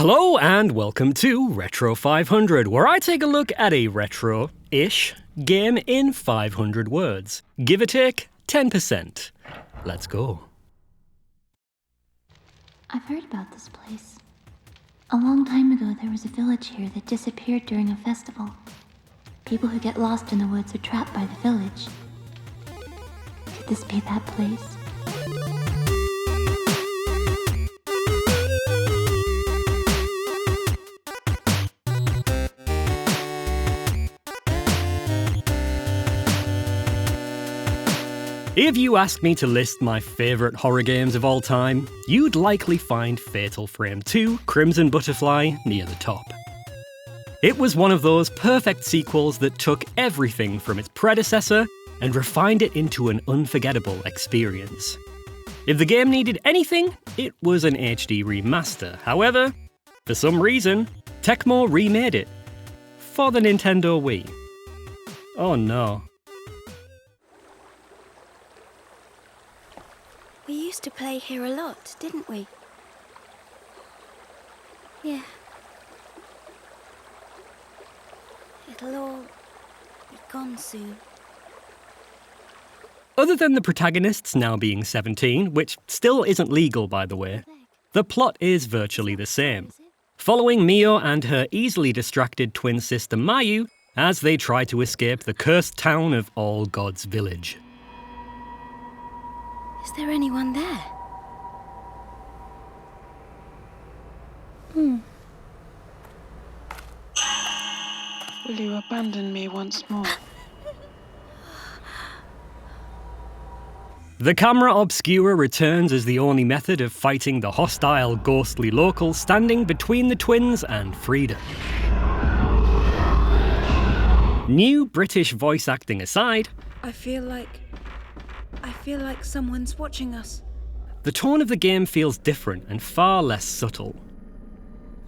Hello and welcome to Retro 500, where I take a look at a retro-ish game in 500 words. Give or take 10%. Let's go. I've heard about this place. A long time ago, there was a village here that disappeared during a festival. People who get lost in the woods are trapped by the village. Could this be that place? If you ask me to list my favourite horror games of all time, you'd likely find Fatal Frame 2: Crimson Butterfly near the top. It was one of those perfect sequels that took everything from its predecessor and refined it into an unforgettable experience. If the game needed anything, it was an HD remaster. However, for some reason, Tecmo remade it for the Nintendo Wii. Oh no. We used to play here a lot, didn't we? Yeah. It'll all be gone soon. Other than the protagonists now being 17, which still isn't legal by the way, the plot is virtually the same, following Mio and her easily distracted twin sister Mayu as they try to escape the cursed town of All Gods Village. Is there anyone there? Will you abandon me once more? The camera obscura returns as the only method of fighting the hostile, ghostly locals standing between the twins and freedom. New British voice acting aside, I feel like someone's watching us. the tone of the game feels different and far less subtle.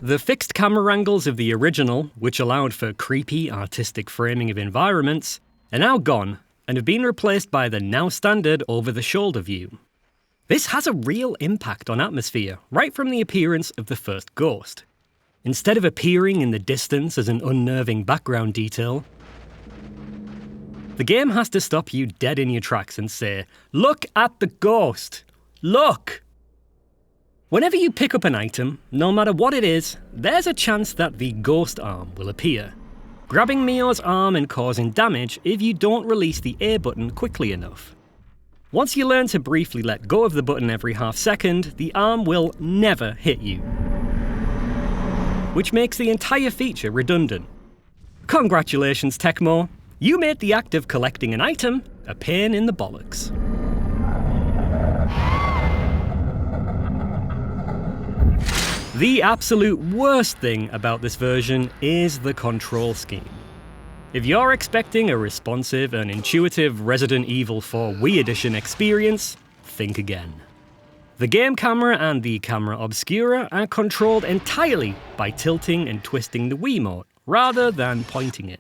The fixed camera angles of the original, which allowed for creepy, artistic framing of environments, are now gone and have been replaced by the now standard over-the-shoulder view. This has a real impact on atmosphere, right from the appearance of the first ghost. Instead of appearing in the distance as an unnerving background detail, the game has to stop you dead in your tracks and say, "Look at the ghost! Look!" Whenever you pick up an item, no matter what it is, there's a chance that the ghost arm will appear, grabbing Mio's arm and causing damage if you don't release the A button quickly enough. Once you learn to briefly let go of the button every half second, the arm will never hit you, which makes the entire feature redundant. Congratulations, Tecmo! You made the act of collecting an item a pain in the bollocks. The absolute worst thing about this version is the control scheme. If you're expecting a responsive and intuitive Resident Evil 4 Wii Edition experience, think again. The game camera and the camera obscura are controlled entirely by tilting and twisting the Wiimote, rather than pointing it.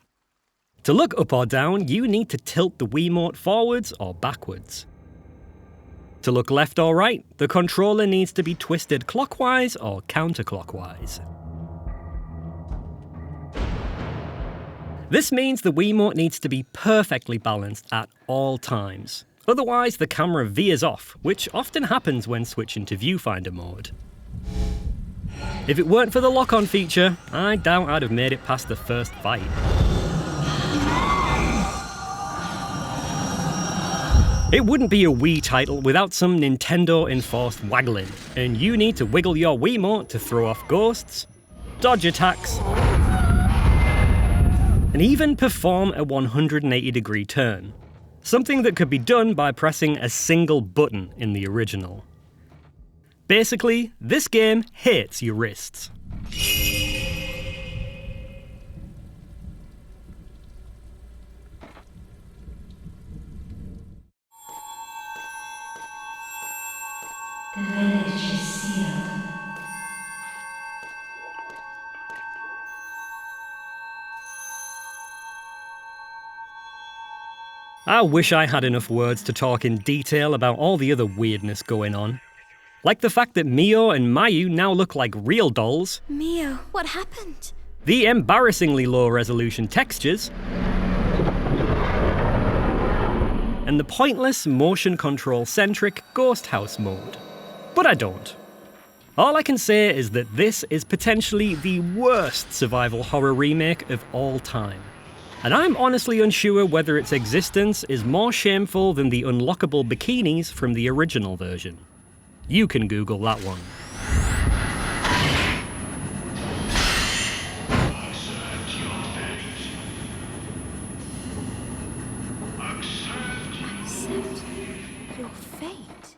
To look up or down, you need to tilt the Wiimote forwards or backwards. To look left or right, the controller needs to be twisted clockwise or counterclockwise. This means the Wiimote needs to be perfectly balanced at all times. Otherwise, the camera veers off, which often happens when switching to viewfinder mode. If it weren't for the lock-on feature, I doubt I'd have made it past the first fight. It wouldn't be a Wii title without some Nintendo-enforced waggling, and you need to wiggle your Wiimote to throw off ghosts, dodge attacks, and even perform a 180-degree turn. Something that could be done by pressing a single button in the original. Basically, this game hates your wrists. The village is sealed. I wish I had enough words to talk in detail about all the other weirdness going on. Like the fact that Mio and Mayu now look like real dolls, Mio, what happened? the embarrassingly low resolution textures, and the pointless motion control centric ghost house mode. But I don't. All I can say is that this is potentially the worst survival horror remake of all time. And I'm honestly unsure whether its existence is more shameful than the unlockable bikinis from the original version. You can Google that one. Accept your fate.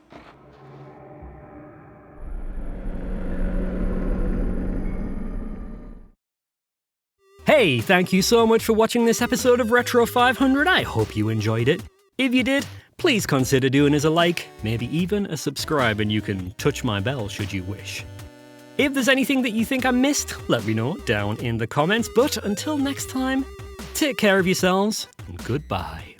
Hey, thank you so much for watching this episode of Retro 500. I hope you enjoyed it. If you did, please consider doing us a like, maybe even a subscribe, and you can touch my bell should you wish. If there's anything that you think I missed, let me know down in the comments. But until next time, take care of yourselves and goodbye.